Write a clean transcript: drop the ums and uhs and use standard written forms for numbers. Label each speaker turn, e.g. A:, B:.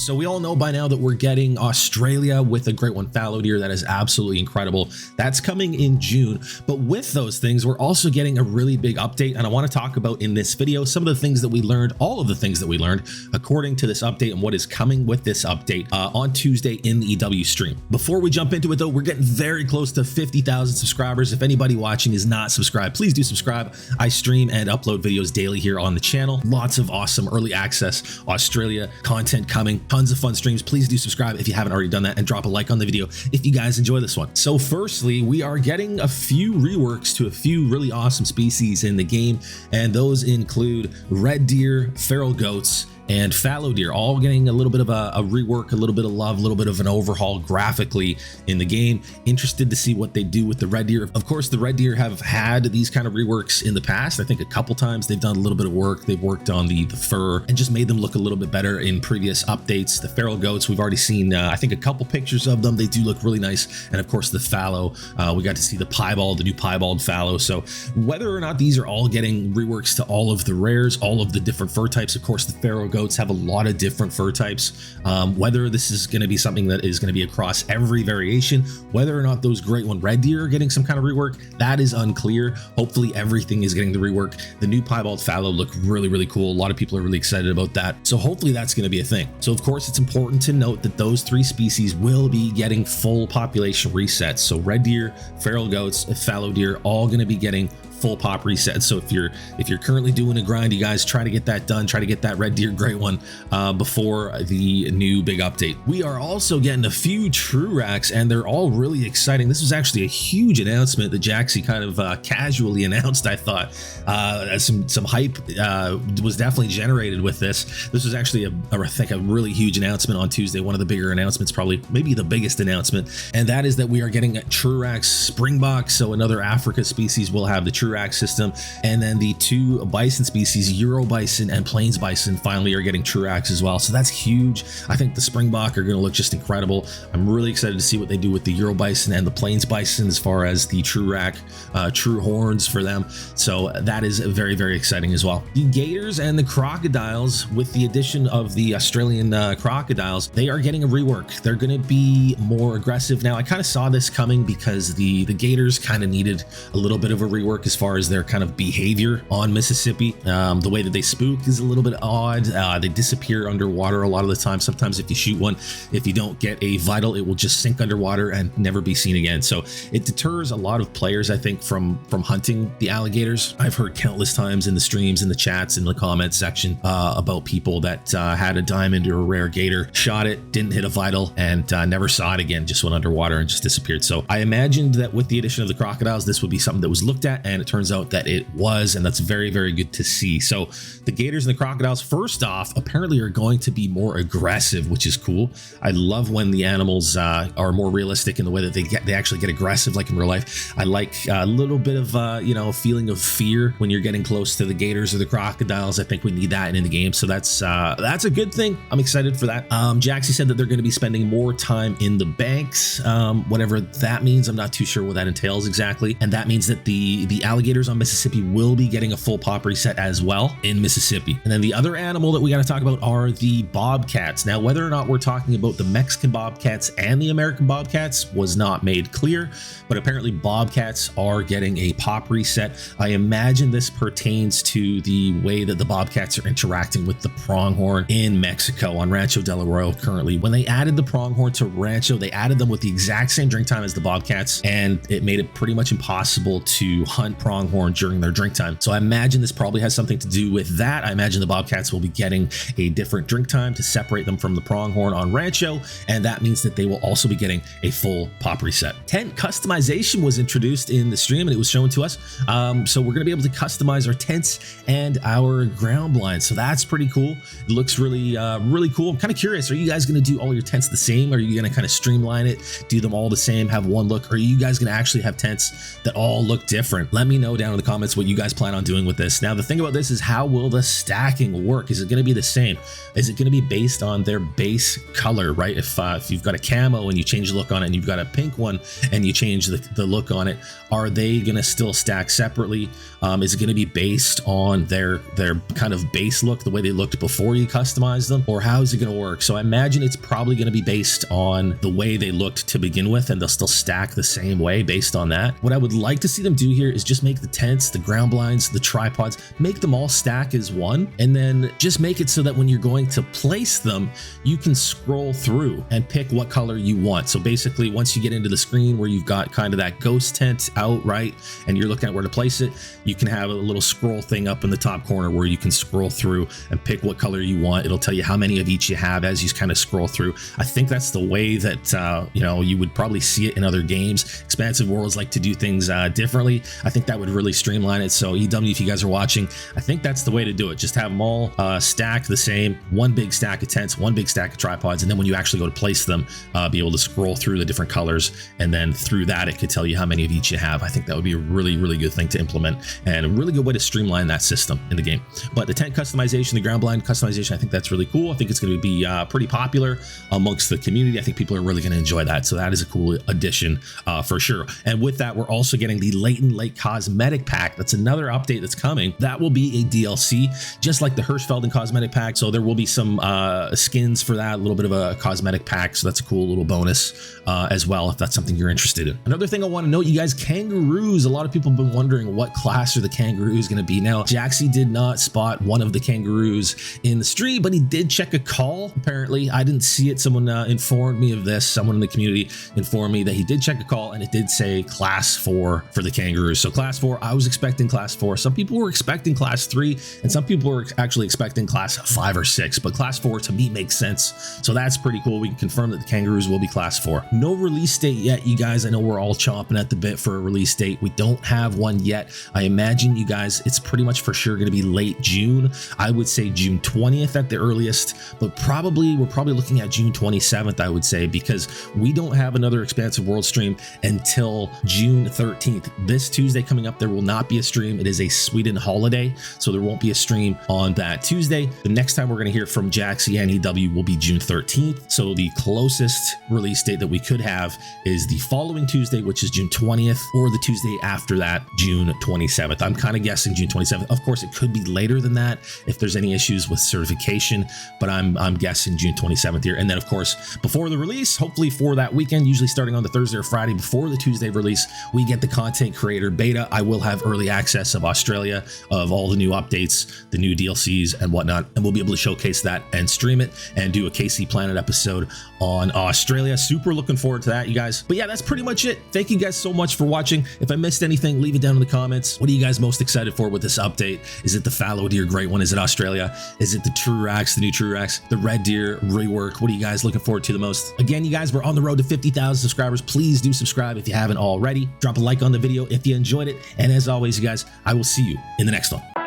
A: So we all know by now that we're getting Australia with a great one fallow deer. That is absolutely incredible. That's coming in June. But with those things, we're also getting a really big update. And I want to talk about in this video some of the things that we learned, all of the things that we learned according to this update and what is coming with this update on Tuesday in the EW stream. Before we jump into it though, we're getting very close to 50,000 subscribers. If anybody watching is not subscribed, please do subscribe. I stream and upload videos daily here on the channel. Lots of awesome early access Australia content coming. Tons of fun streams. Please do subscribe if you haven't already done that, and drop a like on the video if you guys enjoy this one. So firstly, we are getting a few reworks to a few really awesome species in the game, and those include red deer, feral goats, and fallow deer, all getting a little bit of a rework, a little bit of love, a little bit of an overhaul graphically in the game. Interested to see what they do with the red deer. Of course, the red deer have had these kind of reworks in the past. I think a couple times they've done a little bit of work. They've worked on the fur and just made them look a little bit better in previous updates. The feral goats, we've already seen, I think, a couple pictures of them. They do look really nice. And of course, the fallow, we got to see the piebald, the new piebald fallow. So whether or not these are all getting reworks to all of the rares, all of the different fur types, of course, the feral goats have a lot of different fur types. Whether this is going to be something that is going to be across every variation, whether or not those great one red deer are getting some kind of rework, that is unclear. Hopefully everything is getting the rework. The new piebald fallow look really, really cool. A lot of people are really excited about that. So hopefully that's going to be a thing. So of course, it's important to note that those three species will be getting full population resets. So red deer, feral goats, fallow deer, all going to be getting full pop reset. So if you're currently doing a grind, you guys try to get that done, try to get that red deer great one before the new big update. We are also getting a few TruRACS, and they're all really exciting. This was actually a huge announcement that Jaxie kind of casually announced. I thought some hype was definitely generated with this. This was actually I think a really huge announcement on Tuesday, one of the bigger announcements, probably maybe the biggest announcement, and that is that we are getting a TruRACS Springbok. So another Africa species will have the TruRACS system, and then the two bison species, Euro bison and plains bison, finally are getting TruRACS as well. So that's huge. I think the Springbok are going to look just incredible. I'm really excited to see what they do with the Euro bison and the plains bison as far as the TruRAC true horns for them. So that is very, very exciting as well. The gators and the crocodiles, with the addition of the Australian crocodiles, they are getting a rework. They're going to be more aggressive. Now, I kind of saw this coming because the gators kind of needed a little bit of a rework as far as their kind of behavior on Mississippi. The way that they spook is a little bit odd. They disappear underwater a lot of the time. Sometimes if you shoot one, if you don't get a vital, it will just sink underwater and never be seen again. So it deters a lot of players, I think, from hunting the alligators. I've heard countless times in the streams, in the chats, in the comments section about people that had a diamond or a rare gator, shot it, didn't hit a vital, and never saw it again, just went underwater and just disappeared. So I imagined that with the addition of the crocodiles, this would be something that was looked at, and it turns out that it was, and that's very, very good to see. So the gators and the crocodiles, first off, apparently are going to be more aggressive, which is cool. I love when the animals are more realistic in the way that they actually get aggressive, like in real life. I like a little bit of a feeling of fear when you're getting close to the gators or the crocodiles. I think we need that in the game, so that's a good thing. I'm excited for that. Jaxie said that they're going to be spending more time in the banks, whatever that means. I'm not too sure what that entails exactly, and that means that the alligators on Mississippi will be getting a full pop reset as well in Mississippi. And then the other animal that we got to talk about are the bobcats. Now, whether or not we're talking about the Mexican bobcats and the American bobcats was not made clear, but apparently bobcats are getting a pop reset. I imagine this pertains to the way that the bobcats are interacting with the pronghorn in Mexico on Rancho del Arroyo currently. When they added the pronghorn to Rancho, they added them with the exact same drink time as the bobcats, and it made it pretty much impossible to hunt pronghorn during their drink time. So I imagine this probably has something to do with that. I imagine the bobcats will be getting a different drink time to separate them from the pronghorn on Rancho, and that means that they will also be getting a full pop reset. Tent customization was introduced in the stream, and it was shown to us. So we're going to be able to customize our tents and our ground blinds. So that's pretty cool. It looks really, really cool. I'm kind of curious, are you guys going to do all your tents the same? Are you going to kind of streamline it, do them all the same, have one look? Or are you guys going to actually have tents that all look different? Let me me know down in the comments what you guys plan on doing with this. Now, the thing about this is, how will the stacking work? Is it going to be the same? Is it going to be based on their base color, right? If you've got a camo and you change the look on it, and you've got a pink one and you change the look on it, are they going to still stack separately? Is it going to be based on their kind of base look, the way they looked before you customized them, or how is it going to work? So I imagine it's probably going to be based on the way they looked to begin with, and they'll still stack the same way based on that. What I would like to see them do here is just make the tents, the ground blinds, the tripods, make them all stack as one, and then just make it so that when you're going to place them, you can scroll through and pick what color you want. So basically, once you get into the screen where you've got kind of that ghost tent out, right, and you're looking at where to place it, you can have a little scroll thing up in the top corner where you can scroll through and pick what color you want. It'll tell you how many of each you have as you kind of scroll through. I think that's the way that you know, you would probably see it in other games. Expansive Worlds like to do things differently. I think that would really streamline it. So EW, if you guys are watching, I think that's the way to do it. Just have them all stacked the same, one big stack of tents, one big stack of tripods, and then when you actually go to place them, be able to scroll through the different colors, and then through that it could tell you how many of each you have. I think that would be a really, really good thing to implement, and a really good way to streamline that system in the game. But the tent customization, the ground blind customization, I think that's really cool. I think it's going to be pretty popular amongst the community. I think people are really going to enjoy that. So that is a cool addition for sure. And with that, we're also getting the Latent Lake cosmetic pack. That's another update that's coming. That will be a DLC, just like the Hirschfelden cosmetic pack. So there will be some skins for that, a little bit of a cosmetic pack. So that's a cool little bonus as well, if that's something you're interested in. Another thing I want to note, you guys, Kangaroos. A lot of people have been wondering what class are the Kangaroos going to be. Now, Jaxie did not spot one of the Kangaroos in the stream, but he did check a call. Apparently, I didn't see it. Someone informed me of this. Someone in the community informed me that he did check a call, and it did say class 4 for the Kangaroos. So class 4, I was expecting class 4. Some people were expecting class 3, and some people were actually expecting class 5 or 6, but class 4 to me makes sense. So that's pretty cool. We can confirm that the Kangaroos will be class 4. No release date yet, you guys. I know we're all chomping at the bit for a release date. We don't have one yet. I imagine, you guys, it's pretty much for sure going to be late June. I would say June 20th at the earliest, but we're probably looking at June 27th, I would say, because we don't have another Expansive World stream until June 13th. This Tuesday coming up, there will not be a stream. It is a Sweden holiday, so there won't be a stream on that Tuesday. The next time we're going to hear from Jaxie and EW will be June 13th. So the closest release date that we could have is the following Tuesday, which is June 20th, or the Tuesday after that, June 27th. I'm kind of guessing June 27th. Of course, it could be later than that if there's any issues with certification, but I'm guessing June 27th here. And then, of course, before the release, hopefully for that weekend, usually starting on the Thursday or Friday before the Tuesday release, we get the content creator beta. I will have early access of Australia, of all the new updates, the new DLCs and whatnot, and we'll be able to showcase that and stream it and do a KC Planet episode on Australia. Super looking forward to that, you guys. But yeah, that's pretty much it. Thank you guys so much for watching. If I missed anything, leave it down in the comments. What are you guys most excited for with this update? Is it the fallow deer great one? Is it Australia? Is it the TruRACS, the new TruRACS, the red deer rework? What are you guys looking forward to the most? Again, you guys, we're on the road to 50,000 subscribers. Please do subscribe if you haven't already. Drop a like on the video if you enjoyed it. And as always, you guys, I will see you in the next one.